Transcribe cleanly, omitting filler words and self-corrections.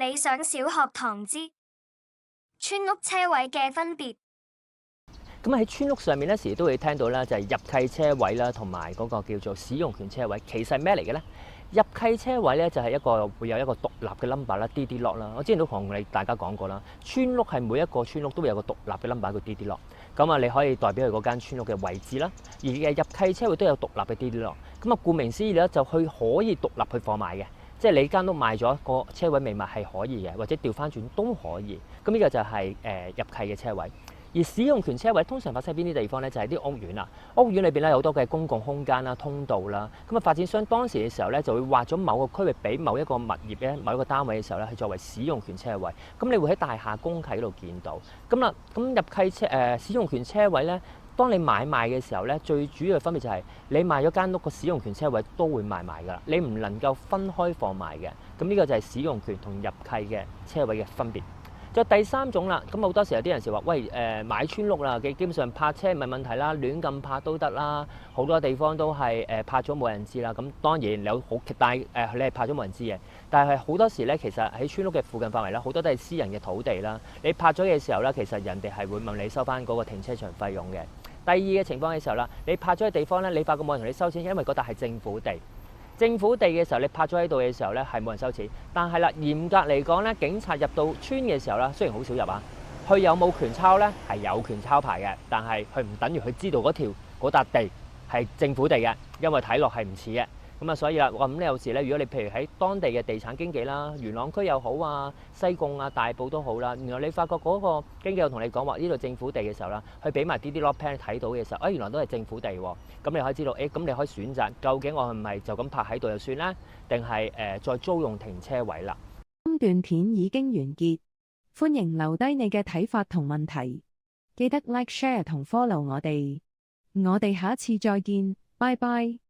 理想小學堂之村屋車位嘅分別。咁喺村屋上面咧，時都會聽到啦，就係入契車位啦，同埋嗰個叫做使用權車位。其實係咩嚟嘅咧？入契車位咧就係會有一個獨立嘅 number 啦，DD lot 啦。我之前都同大家講過啦，村屋係每一個村屋都會有個獨立嘅 number，叫 DD lot。咁啊，你可以代表佢嗰間村屋嘅位置啦。而入契車位都有獨立嘅 DD lot。咁啊，顧名思義咧，就佢可以獨立去貨賣嘅。即係你間屋賣咗個車位未賣係可以嘅，或者調翻轉都可以。咁呢個就係入契嘅車位。而使用權車位通常發生喺邊啲地方咧？就係啲屋苑啦。屋苑裏邊咧有好多嘅公共空間啦、通道啦。咁啊，發展商當時嘅時候咧，就會劃咗某個區域俾某一個物業咧、某一個單位嘅時候咧，係作為使用權車位。咁你會喺大廈公契嗰度見到。咁入契使用權車位咧，當你買賣嘅時候咧，最主要嘅分別就係你賣咗間屋個使用權車位都會賣埋㗎啦。你唔能夠分開放賣嘅。咁呢個就係使用權同入契嘅車位嘅分別。就第三種啦，咁好多時有啲人時話，喂買村屋啦，基本上泊車唔係問題啦，亂咁泊都得啦，好多地方都係泊咗冇人知啦。咁當然有好大你係泊咗冇人知嘅，但係好多時咧，其實喺村屋嘅附近範圍咧，好多都係私人嘅土地啦。你泊咗嘅時候咧，其實人哋係會問你收翻嗰個停車場費用嘅。第二嘅情況嘅時候啦，你泊咗嘅地方咧，你發覺冇人同你收錢，因為嗰笪係政府地。政府地嘅時候，你泊咗喺度嘅時候咧，係冇人收錢。但係啦，嚴格嚟講咧，警察入到村嘅時候啦，雖然好少入啊，佢有冇權抄咧？係有權抄牌嘅，但係佢唔等於佢知道嗰笪地係政府地嘅，因為睇落係唔似嘅。咁啊，所以啦，咁你有時咧，如果你譬如喺當地嘅地產經紀啦，元朗區又好啊，西貢啊、大埔都好啦，原來你發覺嗰個經紀又同你講話呢度政府地嘅時候啦，佢俾埋啲 lot plan 睇到嘅時候，原來都係政府地喎。咁你可以知道，咁你可以選擇究竟我係咪就咁泊喺度就算啦，定係再租用停車位啦。今段片已經完結，歡迎留低你嘅睇法同問題，記得 like、share 同 follow我哋。我哋下次再見，拜拜。